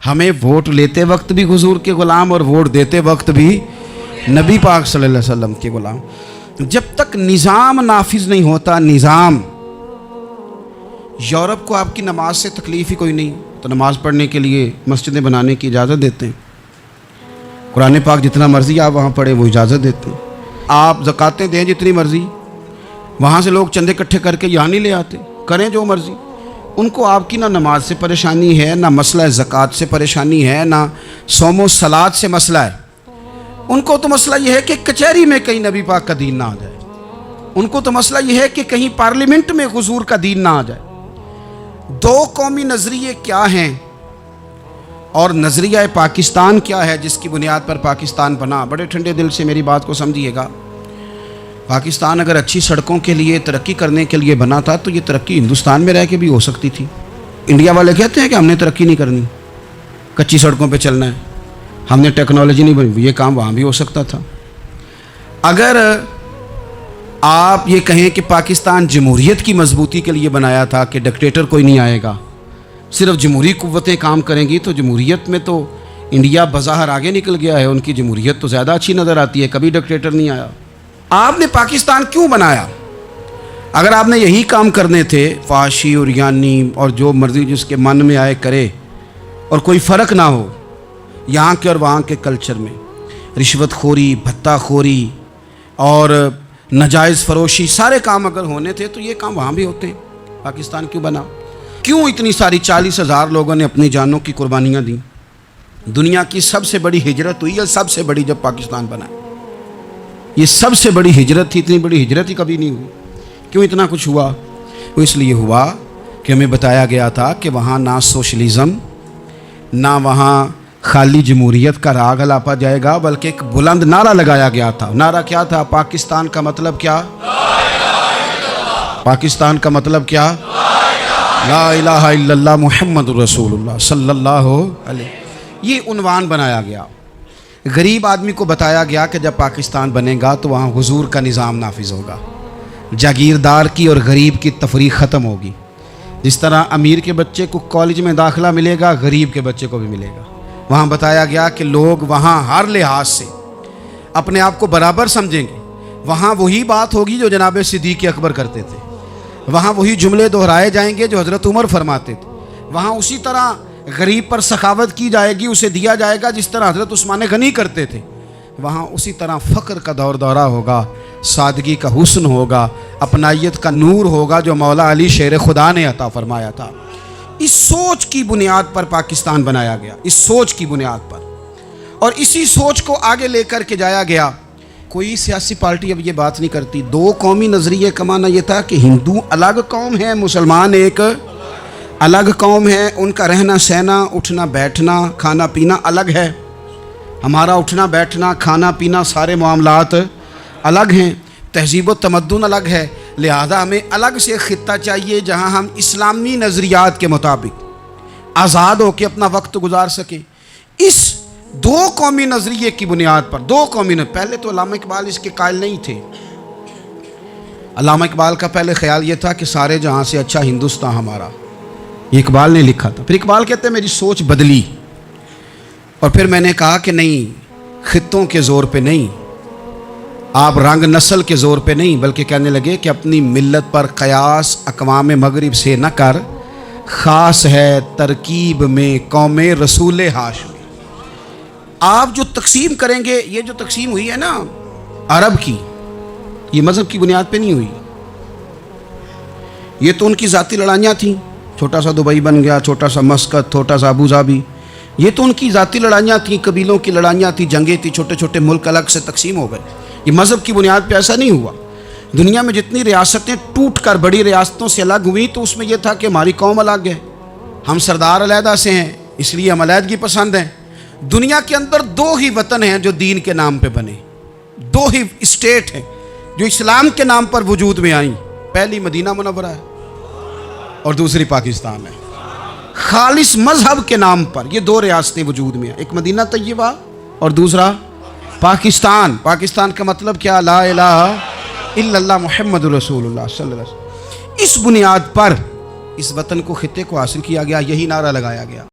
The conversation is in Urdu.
ہمیں ووٹ لیتے وقت بھی حضور کے غلام اور ووٹ دیتے وقت بھی نبی پاک صلی اللہ علیہ وسلم کے غلام. جب تک نظام نافذ نہیں ہوتا، نظام، یورپ کو آپ کی نماز سے تکلیف ہی کوئی نہیں تو نماز پڑھنے کے لیے مسجدیں بنانے کی اجازت دیتے ہیں. قرآن پاک جتنا مرضی آپ وہاں پڑھیں وہ اجازت دیتے ہیں. آپ زکاتیں دیں جتنی مرضی، وہاں سے لوگ چندے اکٹھے کر کے یہاں نہیں لے آتے، کریں جو مرضی. ان کو آپ کی نہ نماز سے پریشانی ہے، نہ مسئلہ زکوٰۃ سے پریشانی ہے، نہ صوم و صلات سے مسئلہ ہے. ان کو تو مسئلہ یہ ہے کہ کچہری میں کہیں نبی پاک کا دین نہ آ جائے. ان کو تو مسئلہ یہ ہے کہ کہیں پارلیمنٹ میں حضور کا دین نہ آ جائے. دو قومی نظریے کیا ہیں اور نظریہ پاکستان کیا ہے جس کی بنیاد پر پاکستان بنا؟ بڑے ٹھنڈے دل سے میری بات کو سمجھیے گا. پاکستان اگر اچھی سڑکوں کے لیے ترقی کرنے کے لیے بنا تھا تو یہ ترقی ہندوستان میں رہ کے بھی ہو سکتی تھی. انڈیا والے کہتے ہیں کہ ہم نے ترقی نہیں کرنی، کچی سڑکوں پہ چلنا ہے، ہم نے ٹیکنالوجی نہیں بنی. یہ کام وہاں بھی ہو سکتا تھا. اگر آپ یہ کہیں کہ پاکستان جمہوریت کی مضبوطی کے لیے بنایا تھا کہ ڈکٹیٹر کوئی نہیں آئے گا، صرف جمہوری قوتیں کام کریں گی، تو جمہوریت میں تو انڈیا بظاہر آگے نکل گیا ہے. ان کی جمہوریت تو زیادہ اچھی نظر آتی ہے، کبھی ڈکٹیٹر نہیں آیا. آپ نے پاکستان کیوں بنایا؟ اگر آپ نے یہی کام کرنے تھے، فحاشی اور یانی اور جو مرضی جس کے من میں آئے کرے، اور کوئی فرق نہ ہو یہاں کے اور وہاں کے کلچر میں، رشوت خوری، بھتہ خوری اور ناجائز فروشی، سارے کام اگر ہونے تھے تو یہ کام وہاں بھی ہوتے ہیں. پاکستان کیوں بنا؟ کیوں اتنی ساری 40,000 لوگوں نے اپنی جانوں کی قربانیاں دیں؟ دنیا کی سب سے بڑی ہجرت ہوئی ہے، سب سے بڑی، جب پاکستان بنا. یہ سب سے بڑی ہجرت تھی. اتنی بڑی ہجرت ہی کبھی نہیں ہوئی. کیوں اتنا کچھ ہوا؟ وہ اس لیے ہوا کہ ہمیں بتایا گیا تھا کہ وہاں نہ سوشلزم، نہ وہاں خالی جمہوریت کا راگ الاپا جائے گا، بلکہ ایک بلند نعرہ لگایا گیا تھا. نعرہ کیا تھا؟ پاکستان کا مطلب کیا؟ پاکستان کا مطلب کیا؟ لا الہ الا اللہ محمد رسول اللہ صلی اللہ علیہ. یہ عنوان بنایا گیا. غریب آدمی کو بتایا گیا کہ جب پاکستان بنے گا تو وہاں حضور کا نظام نافذ ہوگا، جاگیردار کی اور غریب کی تفریق ختم ہوگی. جس طرح امیر کے بچے کو کالج میں داخلہ ملے گا، غریب کے بچے کو بھی ملے گا. وہاں بتایا گیا کہ لوگ وہاں ہر لحاظ سے اپنے آپ کو برابر سمجھیں گے. وہاں وہی بات ہوگی جو جناب صدیق اکبر کرتے تھے. وہاں وہی جملے دہرائے جائیں گے جو حضرت عمر فرماتے تھے. وہاں اسی طرح غریب پر سخاوت کی جائے گی، اسے دیا جائے گا جس طرح حضرت عثمان غنی کرتے تھے. وہاں اسی طرح فقر کا دور دورہ ہوگا، سادگی کا حسن ہوگا، اپنائیت کا نور ہوگا جو مولا علی شیر خدا نے عطا فرمایا تھا. اس سوچ کی بنیاد پر پاکستان بنایا گیا، اس سوچ کی بنیاد پر، اور اسی سوچ کو آگے لے کر کے جایا گیا. کوئی سیاسی پارٹی اب یہ بات نہیں کرتی. دو قومی نظریے کا معنی یہ تھا کہ ہندو الگ قوم ہے، مسلمان ایک الگ قوم ہے. ان کا رہنا سہنا، اٹھنا بیٹھنا، کھانا پینا الگ ہے. ہمارا اٹھنا بیٹھنا، کھانا پینا، سارے معاملات الگ ہیں. تہذیب و تمدن الگ ہے. لہذا ہمیں الگ سے خطہ چاہیے جہاں ہم اسلامی نظریات کے مطابق آزاد ہو کے اپنا وقت گزار سکیں. اس دو قومی نظریے کی بنیاد پر، دو قومی پہلے تو علامہ اقبال اس کے قائل نہیں تھے. علامہ اقبال کا پہلے خیال یہ تھا کہ سارے جہاں سے اچھا ہندوستان ہمارا. یہ اقبال نے لکھا تھا. پھر اقبال کہتے ہیں میری سوچ بدلی، اور پھر میں نے کہا کہ نہیں، خطوں کے زور پہ نہیں، آپ رنگ نسل کے زور پہ نہیں، بلکہ کہنے لگے کہ اپنی ملت پر قیاس اقوام مغرب سے نہ کر، خاص ہے ترکیب میں قوم رسول ہاشمی. آپ جو تقسیم کریں گے، یہ جو تقسیم ہوئی ہے نا عرب کی، یہ مذہب کی بنیاد پہ نہیں ہوئی. یہ تو ان کی ذاتی لڑائیاں تھیں. چھوٹا سا دبئی بن گیا، چھوٹا سا مسقط، چھوٹا سا ابو ظبی، یہ تو ان کی ذاتی لڑائیاں تھیں، قبیلوں کی لڑائیاں تھیں، جنگیں تھیں، چھوٹے چھوٹے ملک الگ سے تقسیم ہو گئے. یہ مذہب کی بنیاد پہ ایسا نہیں ہوا. دنیا میں جتنی ریاستیں ٹوٹ کر بڑی ریاستوں سے الگ ہوئیں تو اس میں یہ تھا کہ ہماری قوم الگ ہے، ہم سردار علیحدہ سے ہیں، اس لیے ہم علیحدگی پسند ہیں. دنیا کے اندر دو ہی وطن ہیں جو دین کے نام پہ بنے، دو ہی اسٹیٹ ہیں جو اسلام کے نام پر وجود میں آئیں. پہلی مدینہ منورہ ہے اور دوسری پاکستان ہے. خالص مذہب کے نام پر یہ دو ریاستیں وجود میں ہیں، ایک مدینہ طیبہ اور دوسرا پاکستان. پاکستان کا مطلب کیا؟ لا الہ الا اللہ محمد رسول اللہ صلی اللہ علیہ وسلم. اس بنیاد پر اس وطن کو، خطے کو حاصل کیا گیا، یہی نعرہ لگایا گیا.